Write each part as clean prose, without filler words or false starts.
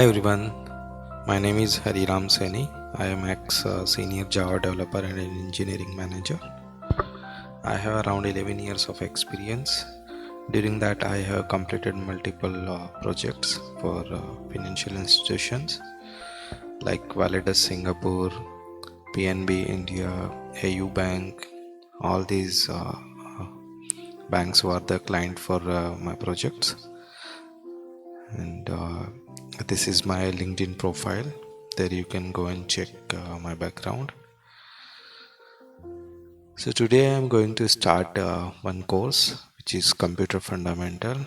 Hi everyone, my name is Hariram Saini. I am ex senior Java developer and an engineering manager. I have around 11 years of experience. During that, I have completed multiple projects for financial institutions like Validas Singapore, PNB India, AU Bank. All these banks were the client for my projects, and this is my LinkedIn profile. There you can go and check my background. So today I am going to start one course which is Computer Fundamental,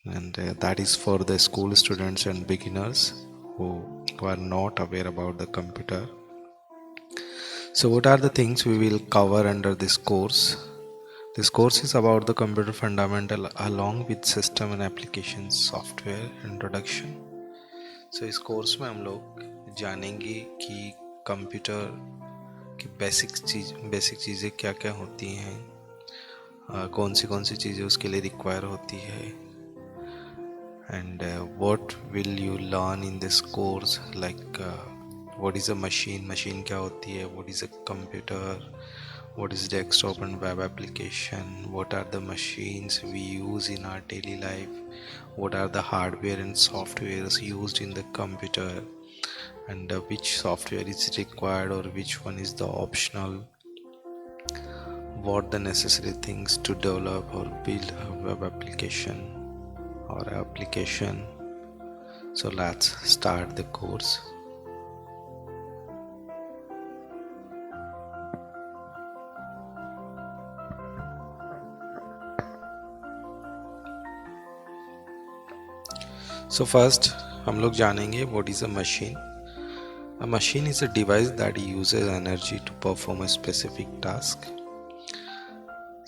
and that is for the school students and beginners who are not aware about the computer. So what are the things we will cover under this course? This course is about the computer fundamental along with system and application software introduction. So इस course में हम लोग जानेंगे कि computer की basic चीज़ें क्या क्या होती हैं, कौन सी चीज़ें उसके लिए रिक्वायर होती है, and what will you learn in this course, like what is a machine क्या होती है, what is a computer, what is desktop and web application, what are the machines we use in our daily life, what are the hardware and softwares used in the computer, and which software is required or which one is the optional, what the necessary things to develop or build a web application or application. So let's start the course. So first हम लोग जानेंगे what is a machine. A machine is a device that uses energy to perform a specific task.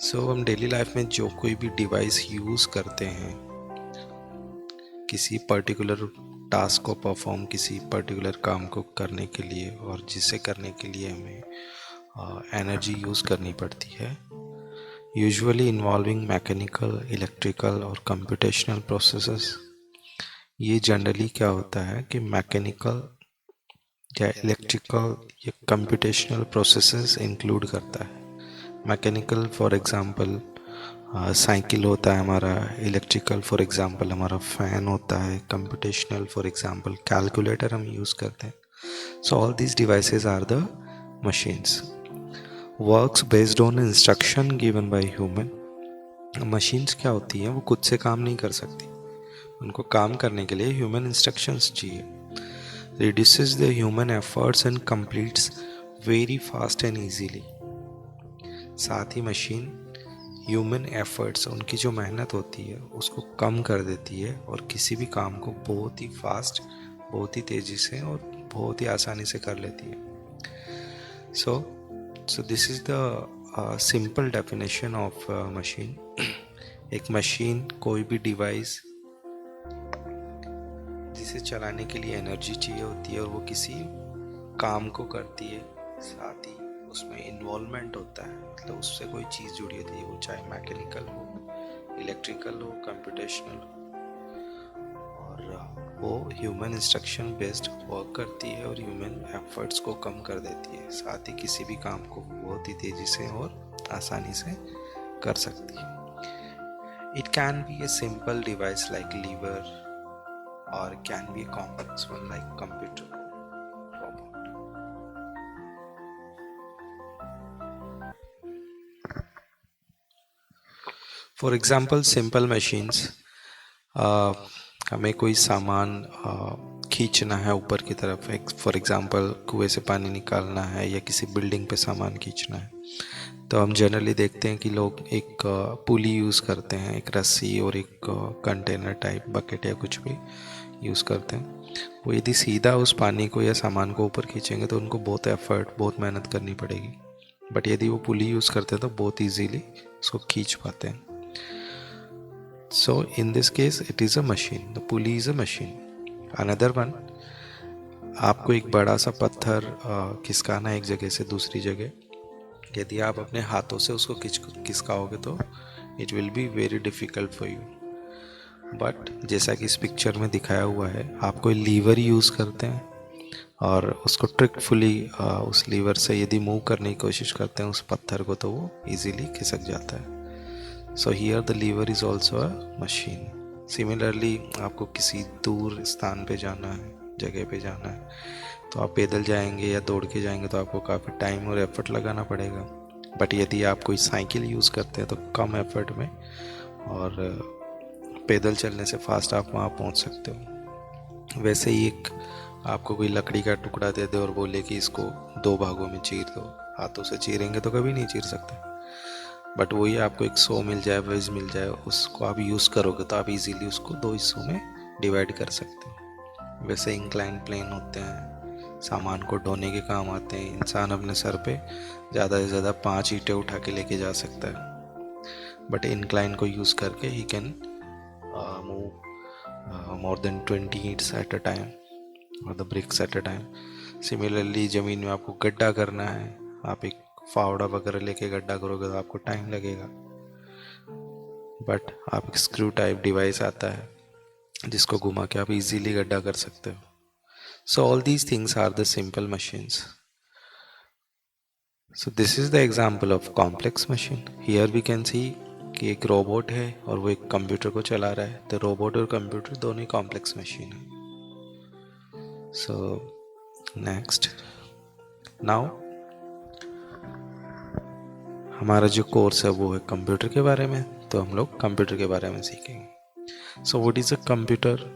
So हम daily life में जो कोई भी device use करते हैं किसी पर्टिकुलर टास्क को परफॉर्म, किसी पर्टिकुलर काम को करने के लिए, और जिसे करने के लिए हमें एनर्जी यूज़ करनी पड़ती है, यूजुअली इन्वॉल्विंग मैकेनिकल, इलेक्ट्रिकल और कंप्यूटेशनल प्रोसेसेस. ये जनरली क्या होता है कि मैकेनिकल या इलेक्ट्रिकल या कंप्यूटेशनल प्रोसेसेस इंक्लूड करता है. मैकेनिकल फॉर एग्जांपल साइकिल होता है हमारा, इलेक्ट्रिकल फॉर एग्जांपल हमारा फ़ैन होता है, कंप्यूटेशनल फॉर एग्जांपल कैलकुलेटर हम यूज़ करते हैं. So all these devices are the machines. Works based on instruction given by human. Machines क्या होती हैं, वो खुद से काम नहीं कर सकती, उनको काम करने के लिए ह्यूमन इंस्ट्रक्शंस चाहिए. Reduces the human efforts and completes very fast and easily. साथ ही मशीन ह्यूमन एफर्ट्स, उनकी जो मेहनत होती है उसको कम कर देती है और किसी भी काम को बहुत ही फास्ट, बहुत ही तेज़ी से और बहुत ही आसानी से कर लेती है. So this is the simple definition of machine. एक मशीन कोई भी डिवाइस जिसे चलाने के लिए एनर्जी चाहिए होती है और वो किसी काम को करती है, साथ ही उसमें इन्वॉल्वमेंट होता है, मतलब उससे कोई चीज़ जुड़ी होती है, वो चाहे मैकेनिकल हो, इलेक्ट्रिकल हो, कंप्यूटेशनल हो, और वो ह्यूमन इंस्ट्रक्शन बेस्ड वर्क करती है और ह्यूमन एफर्ट्स को कम कर देती है, साथ ही किसी भी काम को बहुत ही तेज़ी से और आसानी से कर सकती है. It can be a simple device like lever, or can be a complex one like computer or robot. For example, simple machines, हमें कोई सामान खींचना है ऊपर की तरफ, फॉर एग्जांपल कुएं से पानी निकालना है या किसी बिल्डिंग पे सामान खींचना है, तो हम जनरली देखते हैं कि लोग एक पुली यूज़ करते हैं, एक रस्सी और एक कंटेनर टाइप बकेट या कुछ भी यूज़ करते हैं. वो यदि सीधा उस पानी को या सामान को ऊपर खींचेंगे तो उनको बहुत एफर्ट, बहुत मेहनत करनी पड़ेगी, बट यदि वो पुली यूज़ करते हैं तो बहुत ईजीली उसको खींच पाते हैं. So in this case it is a machine, the pulley is a machine. Another one, आपको एक बड़ा सा पत्थर खिसकाना है एक जगह से दूसरी जगह, यदि आप अपने हाथों से उसको खिसकाओगे तो it will be very difficult for you. But जैसा कि इस पिक्चर में दिखाया हुआ है, आप कोई लीवर यूज़ करते हैं और उसको ट्रिकफुली उस लीवर से यदि मूव करने की कोशिश करते हैं उस पत्थर को, तो वो इजीली खिसक जाता है। So here the lever is also a machine. Similarly आपको किसी दूर स्थान पे जाना है, जगह पे जाना है, तो आप पैदल जाएंगे या दौड़ के जाएंगे तो आपको काफ़ी टाइम और एफर्ट लगाना पड़ेगा। बट यदि आप कोई साइकिल यूज़ करते हैं तो कम एफर्ट में और पैदल चलने से फास्ट आप वहाँ पहुँच सकते हो। वैसे ही एक आपको कोई लकड़ी का टुकड़ा दे दे और बोले कि इसको 2 भागों में चीर दो, हाथों से चीरेंगे तो कभी नहीं चीर सकते। बट वही आपको एक सौ मिल जाए, वेज मिल जाए, उसको आप यूज़ करोगे तो आप इजीली उसको 2 हिस्सों में डिवाइड कर सकते हो। वैसे इंक्लाइन प्लेन होते हैं, सामान को ढोने के काम आते हैं। इंसान अपने सर पे ज़्यादा से ज़्यादा 5 ईंटें उठा के लेके जा सकता है, बट इंक्लाइन को यूज़ करके ही कैन मूव मोर देन 20 ईंट्स एट अ टाइम और the bricks at a time. Similarly ज़मीन में आपको गड्ढा करना है, आप एक फावड़ा वगैरह लेके गड्ढा करोगे तो आपको टाइम लगेगा, बट आप एक स्क्रू टाइप डिवाइस आता है जिसको घुमा के आप इजीली गड्ढा कर सकते हो। So all these things are the simple machines. So this is the example of complex machine. Here we can see कि एक रोबोट है और वो एक कंप्यूटर को चला रहा है। तो रोबोट और कंप्यूटर दोनों ही कॉम्प्लेक्स मशीन है। सो नेक्स्ट, नाउ हमारा जो कोर्स है वो है कंप्यूटर के बारे में, तो हम लोग कंप्यूटर के बारे में सीखेंगे। So what is a computer?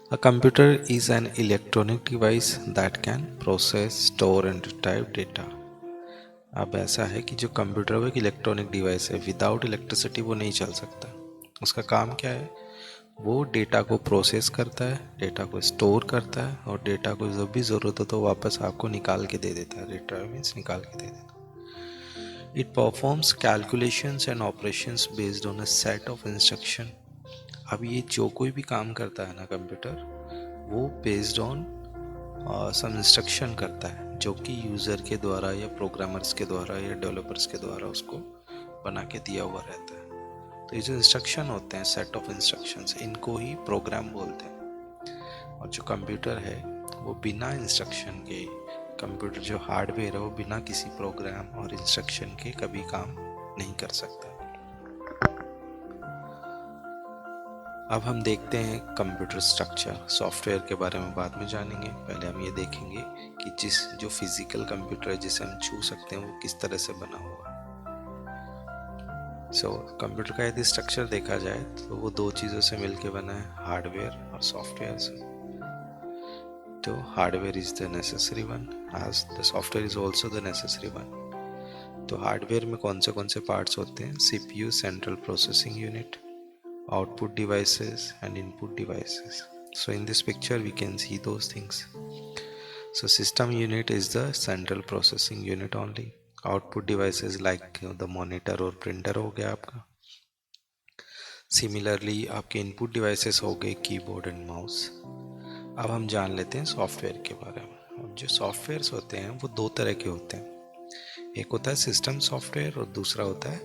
A computer is an electronic device that can process, store and retrieve data. अब ऐसा है कि जो कंप्यूटर वो एक इलेक्ट्रॉनिक डिवाइस है, विदाउट इलेक्ट्रिसिटी वो नहीं चल सकता। उसका काम क्या है? वो डेटा को प्रोसेस करता है, डेटा को स्टोर करता है और डेटा को जब भी ज़रूरत हो तो वापस आपको निकाल के दे देता है। रिट्राइव मीन्स निकाल के दे देता है। It performs calculations and operations based on a set of instruction. अब ये जो कोई भी काम करता है ना कंप्यूटर, वो बेस्ड ऑन सम इंस्ट्रक्शन करता है जो कि यूज़र के द्वारा या प्रोग्रामर्स के द्वारा या डेवलपर्स के द्वारा उसको बना के दिया हुआ रहता है। तो ये जो इंस्ट्रक्शन होते हैं, सेट ऑफ इंस्ट्रक्शंस, इनको ही प्रोग्राम बोलते हैं। और जो कंप्यूटर है वो बिना इंस्ट्रक्शन के, कंप्यूटर जो हार्डवेयर है वो बिना किसी प्रोग्राम और इंस्ट्रक्शन के कभी काम नहीं कर सकता। अब हम देखते हैं कंप्यूटर स्ट्रक्चर। सॉफ्टवेयर के बारे में बाद में जानेंगे, पहले हम ये देखेंगे कि जो फिजिकल कंप्यूटर है जिसे हम छू सकते हैं वो किस तरह से बना हुआ है। कंप्यूटर का यदि स्ट्रक्चर देखा जाए तो वो 2 चीज़ों से मिलकर बना है, हार्डवेयर और सॉफ्टवेयर से। तो hardware is the necessary one as the software is also the necessary one. तो हार्डवेयर में कौन से पार्ट्स होते हैं? CPU, central processing unit, output devices and input devices. So in this picture we can see those things. So system unit is the central processing unit only. Output devices like the monitor और printer हो गया आपका। Similarly आपके input devices हो गए keyboard and mouse. अब हम जान लेते हैं सॉफ्टवेयर के बारे में। अब जो सॉफ्टवेयर्स होते हैं वो 2 तरह के होते हैं। एक होता है सिस्टम सॉफ्टवेयर और दूसरा होता है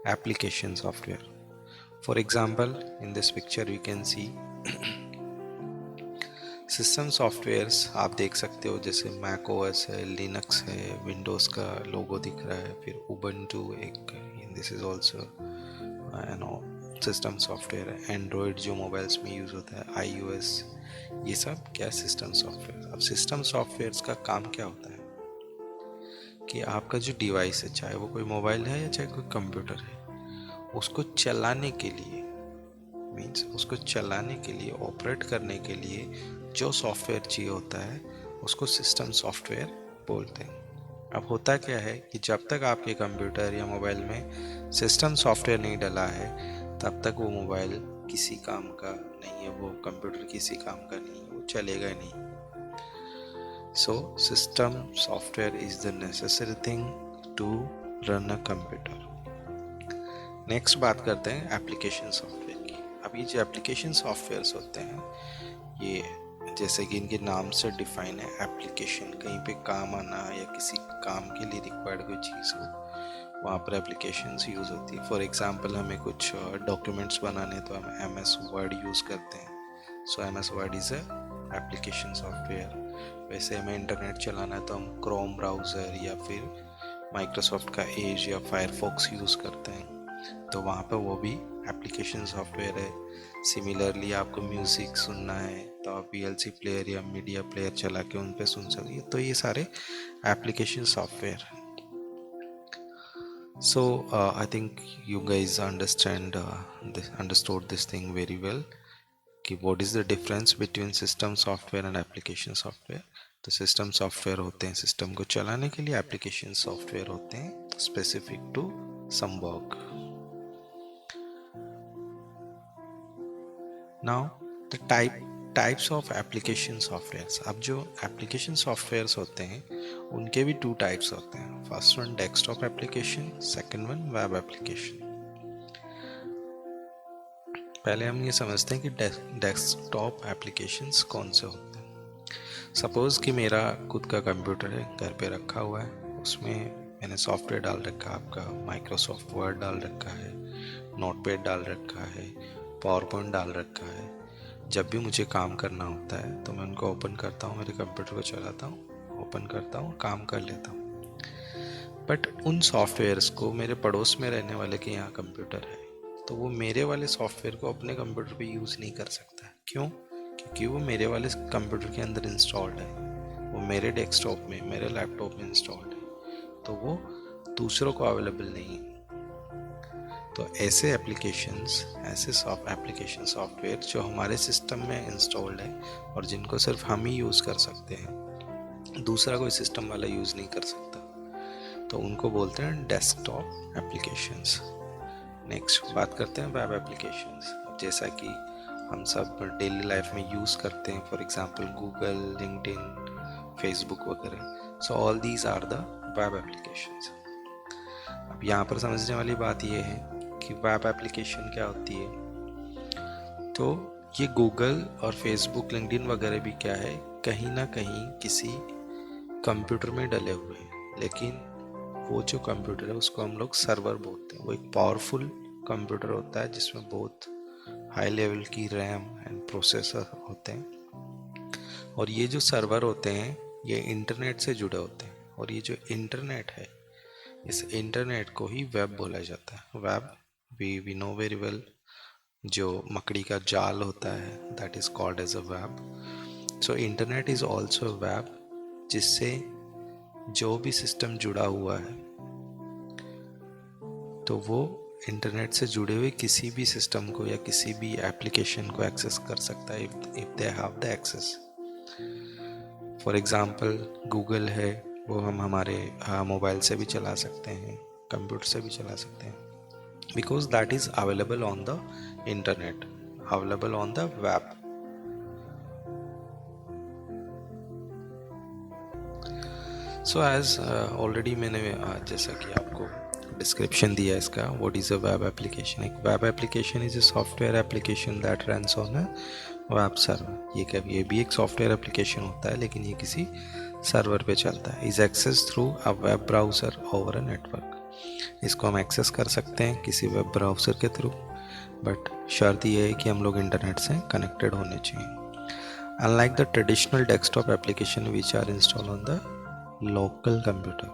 application software. For example, in this picture we can see system softwares आप देख सकते हो, जैसे मैक ओएस है, लिनक्स है, विंडोज़ का लोगो दिख रहा है, फिर उबंटू एक, this is also system software है। एंड्रॉयड जो मोबाइल्स में यूज़ होता है, iOS, ये सब क्या सिस्टम सॉफ्टवेयर। अब सिस्टम सॉफ्टवेयर्स का काम क्या होता है कि आपका जो डिवाइस है, चाहे वो कोई मोबाइल है या चाहे कोई कंप्यूटर है, उसको चलाने के लिए, मीन्स उसको चलाने के लिए, ऑपरेट करने के लिए जो सॉफ्टवेयर चाहिए होता है उसको सिस्टम सॉफ्टवेयर बोलते हैं। अब होता क्या है कि जब तक आपके कंप्यूटर या मोबाइल में सिस्टम सॉफ्टवेयर नहीं डला है तब तक वो मोबाइल किसी काम का नहीं है, वो कंप्यूटर किसी काम का नहीं है, वो चलेगा नहीं। So system software is the necessary thing to run a computer. Next बात करते हैं एप्लीकेशन सॉफ्टवेयर की। अब ये जो एप्लीकेशन सॉफ्टवेयर्स होते हैं, ये जैसे कि इनके नाम से डिफाइन है, एप्लीकेशन, कहीं पे काम आना या किसी काम के लिए रिक्वायर्ड कोई चीज़ हो, वहाँ पर एप्लीकेशंस यूज़ होती है। फॉर एग्जांपल हमें कुछ डॉक्यूमेंट्स बनाने तो हम एम एस वर्ड यूज़ करते हैं। So M S word is a application software. वैसे हमें इंटरनेट चलाना है तो हम क्रोम ब्राउज़र या फिर माइक्रोसॉफ्ट का एज या फायरफॉक्स यूज़ करते हैं, तो वहाँ पर वो भी एप्लीकेशन सॉफ्टवेयर है। सिमिलरली आपको म्यूज़िक सुनना है तो आप वीएलसी प्लेयर या मीडिया प्लेयर चला के उन पे सुन सकते, तो ये सारे एप्लीकेशन सॉफ्टवेयर हैं। So I think you guys understood this thing very well कि what is the difference between system software and application software। तो सिस्टम सॉफ्टवेयर होते हैं सिस्टम को चलाने के लिए, एप्लीकेशन सॉफ्टवेयर होते हैं specific to some work. Now the types of application softwares. अब जो एप्लीकेशन सॉफ्टवेयर्स होते हैं उनके भी टू टाइप्स होते हैं। First one desktop application, second one web application. पहले हम ये समझते हैं कि डेस्कटॉप एप्लीकेशंस कौन से होते हैं। सपोज़ कि मेरा खुद का कंप्यूटर है, घर पे रखा हुआ है, उसमें मैंने सॉफ्टवेयर डाल रखा है, आपका माइक्रोसॉफ्ट वर्ड डाल रखा है, नोटपैड डाल रखा है, पावर पॉइंट डाल रखा है। जब भी मुझे काम करना होता है तो मैं उनको ओपन करता हूँ, मेरे कंप्यूटर को चलाता हूँ, ओपन करता हूँ, काम कर लेता हूँ। बट उन सॉफ्टवेयर्स को मेरे पड़ोस में रहने वाले के यहाँ कंप्यूटर है, तो वो मेरे वाले सॉफ्टवेयर को अपने कंप्यूटर पे यूज़ नहीं कर सकता। क्यों? क्योंकि वो मेरे वाले कंप्यूटर के अंदर इंस्टॉल्ड है, वो मेरे डेस्कटॉप में, मेरे लैपटॉप में इंस्टॉल्ड है, तो वो दूसरों को अवेलेबल नहीं है। तो ऐसे एप्लीकेशंस, ऐसे एप्लीकेशन सॉफ्टवेयर जो हमारे सिस्टम में इंस्टॉल्ड है और जिनको सिर्फ हम ही यूज़ कर सकते हैं, दूसरा कोई सिस्टम वाला यूज़ नहीं कर सकता, तो उनको बोलते हैं डेस्कटॉप एप्लीकेशंस। नेक्स्ट बात करते हैं वेब एप्लीकेशंस। जैसा कि हम सब डेली लाइफ में यूज़ करते हैं, for example Google, LinkedIn, Facebook वगैरह। So all these are the web applications. अब यहाँ पर समझने वाली बात यह है कि वेब एप्लीकेशन क्या होती है। तो ये गूगल और फेसबुक, लिंक्डइन वगैरह भी क्या है, कहीं ना कहीं किसी कंप्यूटर में डले हुए हैं, लेकिन वो जो कंप्यूटर है उसको हम लोग सर्वर बोलते हैं। वो एक पावरफुल कंप्यूटर होता है जिसमें बहुत हाई लेवल की रैम एंड प्रोसेसर होते हैं, और ये जो सर्वर होते हैं ये इंटरनेट से जुड़े होते हैं, और ये जो इंटरनेट है, इस इंटरनेट को ही वेब बोला जाता है। Web we know very well, जो मकड़ी का जाल होता है, that is called as a web. So internet is also web, जिससे जो भी सिस्टम जुड़ा हुआ है तो वो इंटरनेट से जुड़े हुए किसी भी सिस्टम को या किसी भी एप्लीकेशन को एक्सेस कर सकता है if they have the access. For example Google है, वो हम हमारे मोबाइल से भी चला सकते हैं, कंप्यूटर से भी चला सकते हैं, because that is available on the internet, available on the web. So as already मैंने जैसा कि आपको डिस्क्रिप्शन दिया इसका, what is a web application. एक web application is a software application that runs on a web server. ये भी एक सॉफ्टवेयर एप्लीकेशन होता है, लेकिन ये किसी सर्वर पे चलता है। Is access through a web browser over a network. इसको हम एक्सेस कर सकते हैं किसी वेब ब्राउज़र के थ्रू, बट शर्त यह है कि हम लोग इंटरनेट से कनेक्टेड होने चाहिए। Unlike the traditional desktop application which are install on the local computer,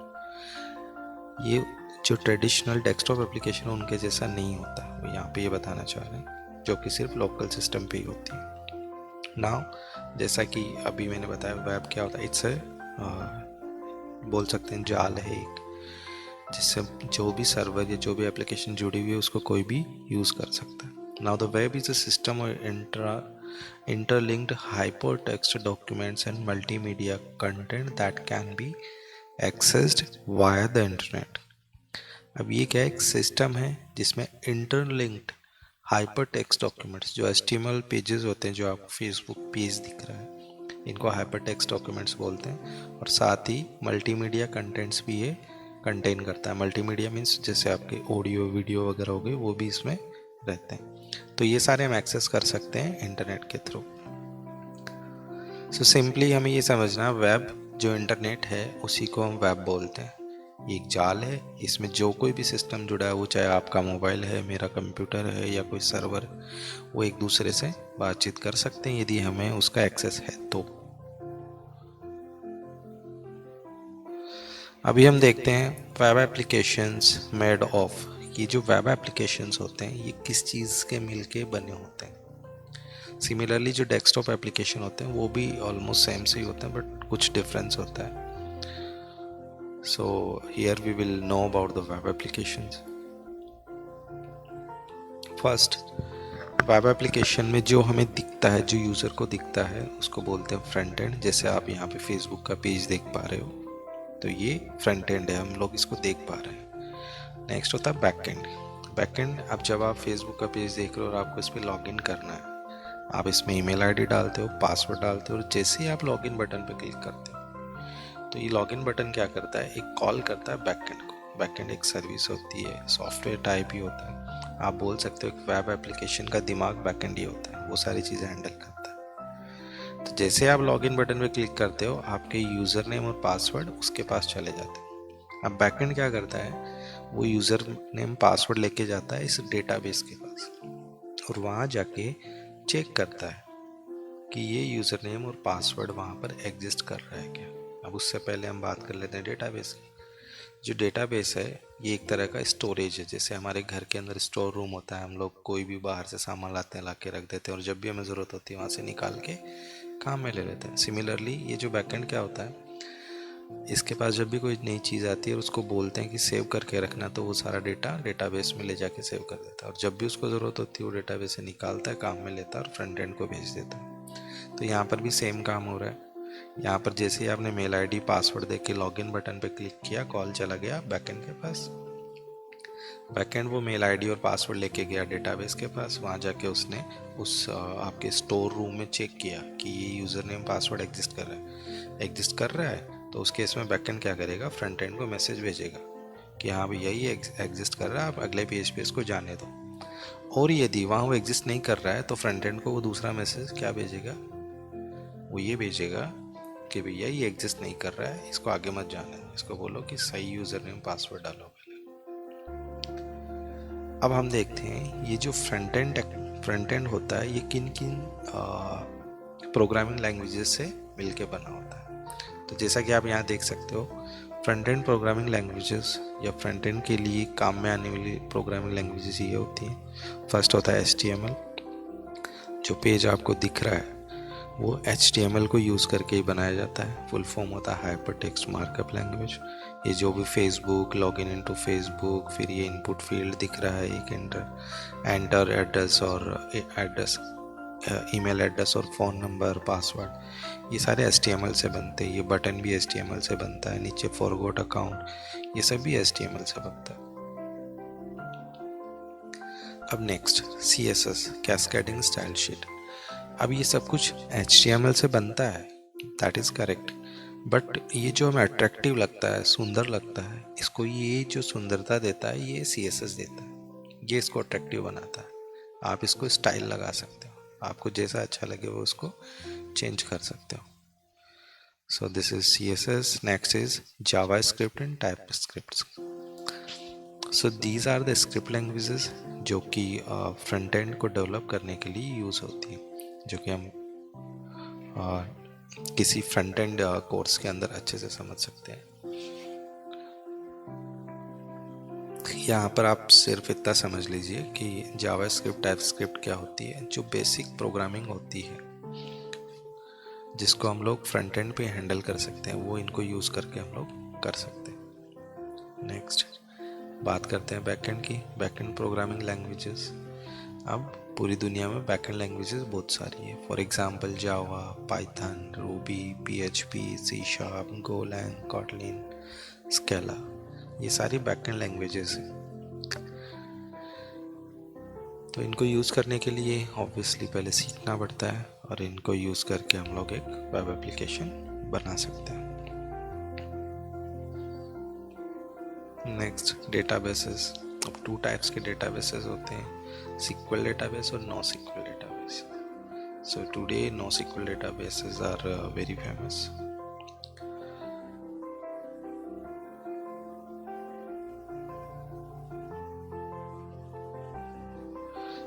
ये जो ट्रेडिशनल डेस्कटॉप एप्लीकेशन उनके जैसा नहीं होता, वो यहाँ पे ये बताना चाह रहे हैं, जो कि सिर्फ लोकल सिस्टम पे ही होती है। नाउ जैसा कि अभी मैंने बताया, वेब क्या होता है, इट्स बोल सकते हैं जाल है एक, जिससे जो भी सर्वर या जो भी एप्लीकेशन जुड़ी हुई है उसको कोई भी यूज़ कर सकता है। Now the web is a system और interlinked hypertext documents and multimedia content that can be accessed via the internet। अब ये क्या, एक सिस्टम है जिसमें इंटरलिंक्ड हाइपर टेक्स्ट डॉक्यूमेंट्स, जो HTML पेजेस होते हैं, जो आपको फेसबुक पेज दिख रहा है, इनको हाइपर टेक्स्ट डॉक्यूमेंट्स बोलते हैं, और साथ ही मल्टीमीडिया कंटेंट्स भी ये कंटेन करता है। मल्टीमीडिया मीन्स जैसे आपके ऑडियो वीडियो वगैरह हो गए, वो भी इसमें रहते हैं। तो ये सारे हम एक्सेस कर सकते हैं इंटरनेट के थ्रू। सो सिंपली हमें ये समझना, वेब जो इंटरनेट है उसी को हम वेब बोलते हैं। ये एक जाल है, इसमें जो कोई भी सिस्टम जुड़ा है, वो चाहे आपका मोबाइल है, मेरा कंप्यूटर है या कोई सर्वर, वो एक दूसरे से बातचीत कर सकते हैं यदि हमें उसका एक्सेस है तो। अभी हम देखते हैं वेब एप्लीकेशंस मेड ऑफ। ये जो वेब एप्लीकेशंस होते हैं ये किस चीज़ के मिलके बने होते हैं। सिमिलरली जो डेस्कटॉप एप्लीकेशन होते हैं वो भी ऑलमोस्ट सेम से ही होते हैं, बट कुछ डिफरेंस होता है। So here we will know about the web applications. First, web application में जो हमें दिखता है, जो यूज़र को दिखता है, उसको बोलते हैं फ्रंट एंड। जैसे आप यहाँ पे फेसबुक का पेज देख पा रहे हो, तो ये फ्रंट एंड है, हम लोग इसको देख पा रहे हैं। नेक्स्ट होता है बैक एंड। बैक एंड, अब जब आप फेसबुक का पेज देख रहे हो और आपको इस पर लॉग इन करना है, आप इसमें ईमेल आईडी डालते हो, पासवर्ड डालते हो, और जैसे ही आप लॉग इन बटन पर क्लिक करते हो तो ये लॉगिन बटन क्या करता है, एक कॉल करता है बैकएंड को। बैकएंड एक सर्विस होती है, सॉफ्टवेयर टाइप ही होता है। आप बोल सकते हो कि वेब एप्लीकेशन का दिमाग बैकएंड ही होता है, वो सारी चीज़ें हैंडल करता है। तो जैसे आप लॉगिन बटन पे क्लिक करते हो, आपके यूज़र नेम और पासवर्ड उसके पास चले जाते हैं। अब बैकएंड क्या करता है, वो यूज़र नेम पासवर्ड लेके जाता है इस डेटाबेस के पास, और वहाँ जाके चेक करता है कि ये यूज़र नेम और पासवर्ड वहाँ पर एग्जिस्ट कर रहा है क्या। अब उससे पहले हम बात कर लेते हैं डेटाबेस की। जो डेटाबेस है ये एक तरह का स्टोरेज है। जैसे हमारे घर के अंदर स्टोर रूम होता है, हम लोग कोई भी बाहर से सामान लाते हैं, ला के रख देते हैं, और जब भी हमें ज़रूरत होती है वहाँ से निकाल के काम में ले लेते हैं। सिमिलरली ये जो बैकएंड क्या होता है, इसके पास जब भी कोई नई चीज़ आती है और उसको बोलते हैं कि सेव करके रखना, तो वो सारा डेटा डेटाबेस में ले जाके सेव कर देता है, और जब भी उसको ज़रूरत होती है वो डेटाबेस से निकालता है, काम में लेता है और फ्रंट एंड को भेज देता है। तो यहाँ पर भी सेम काम हो रहा है। यहाँ पर जैसे ही आपने मेल आईडी पासवर्ड देके लॉगिन बटन पे क्लिक किया, कॉल चला गया बैकएंड के पास। बैकएंड वो मेल आईडी और पासवर्ड लेके गया डेटाबेस के पास, वहाँ जाके उसने उस आपके स्टोर रूम में चेक किया कि ये यूज़र नेम पासवर्ड एग्जिस्ट कर रहा है। एग्जिस्ट कर रहा है तो उस केस में बैकएंड क्या करेगा, फ्रंट एंड को मैसेज भेजेगा कि हाँ भैया ये एग्जिस्ट कर रहा है, आप अगले पेज पे इसको जाने दो। और यदि वहाँ वो एग्जिस्ट नहीं कर रहा है तो फ्रंट एंड को वो दूसरा मैसेज क्या भेजेगा, वो ये भेजेगा कि भैया ये एग्जिस्ट नहीं कर रहा है, इसको आगे मत जाने दो, इसको बोलो कि सही यूज़र नेम पासवर्ड डालो पहले। अब हम देखते हैं ये जो फ्रंट एंड होता है ये किन किन प्रोग्रामिंग लैंग्वेजेस से मिलके बना होता है। तो जैसा कि आप यहाँ देख सकते हो, फ्रंट एंड प्रोग्रामिंग लैंग्वेजेस या फ्रंट एंड के लिए काम में आने वाली प्रोग्रामिंग लैंग्वेजेस ये होती हैं। फर्स्ट होता है HTML। जो पेज आपको दिख रहा है वो HTML को यूज़ करके ही बनाया जाता है। फुल फॉर्म होता है हाइपर टेक्स्ट मार्कअप लैंग्वेज। ये जो भी फेसबुक, लॉगिन इनटू फेसबुक, फिर ये इनपुट फील्ड दिख रहा है, एक एंटर एड्रेस और एड्रेस, ईमेल एड्रेस और फ़ोन नंबर, पासवर्ड, ये सारे HTML से बनते हैं। ये बटन भी HTML से बनता है, नीचे फॉरगॉट अकाउंट, ये सब भी HTML से बनता है। अब next CSS, cascading style sheet. अब ये सब कुछ HTML से बनता है, दैट इज़ करेक्ट, बट ये जो हमें अट्रैक्टिव लगता है, सुंदर लगता है, इसको ये जो सुंदरता देता है ये CSS देता है, ये इसको अट्रैक्टिव बनाता है। आप इसको स्टाइल लगा सकते हो, आपको जैसा अच्छा लगे वो उसको चेंज कर सकते हो। So this is CSS। Next is JavaScript and TypeScript। So these are the script languages जो कि फ्रंट एंड को डेवलप करने के लिए यूज़ होती है, जो कि हम किसी फ्रंट एंड कोर्स के अंदर अच्छे से समझ सकते हैं। यहाँ पर आप सिर्फ इतना समझ लीजिए कि जावास्क्रिप्ट, टाइपस्क्रिप्ट क्या होती है। जो बेसिक प्रोग्रामिंग होती है जिसको हम लोग फ्रंट एंड पे हैंडल कर सकते हैं, वो इनको यूज़ करके हम लोग कर सकते हैं। नेक्स्ट बात करते हैं बैकएंड की। बैकएंड प्रोग्रामिंग लैंग्वेजेस, अब पूरी दुनिया में बैकएंड लैंग्वेजेस बहुत सारी है। For example Java, Python, Ruby, PHP, C#, Golang, Kotlin, Scala, ये सारी बैकएंड लैंग्वेजेस हैं। तो इनको यूज़ करने के लिए ऑब्वियसली पहले सीखना पड़ता है, और इनको यूज़ करके हम लोग एक वेब एप्लीकेशन बना सकते हैं। Next databases. अब 2 टाइप्स के डेटाबेसेस होते हैं, SQL डेटाबेस और NoSQL database. So today NoSQL databases are very famous.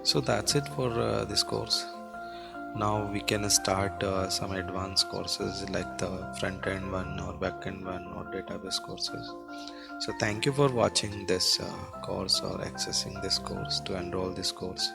So that's it for this course. Now we can start some advanced courses like the front end one or back end one or database courses. So thank you for watching this course or accessing this course to enroll this course.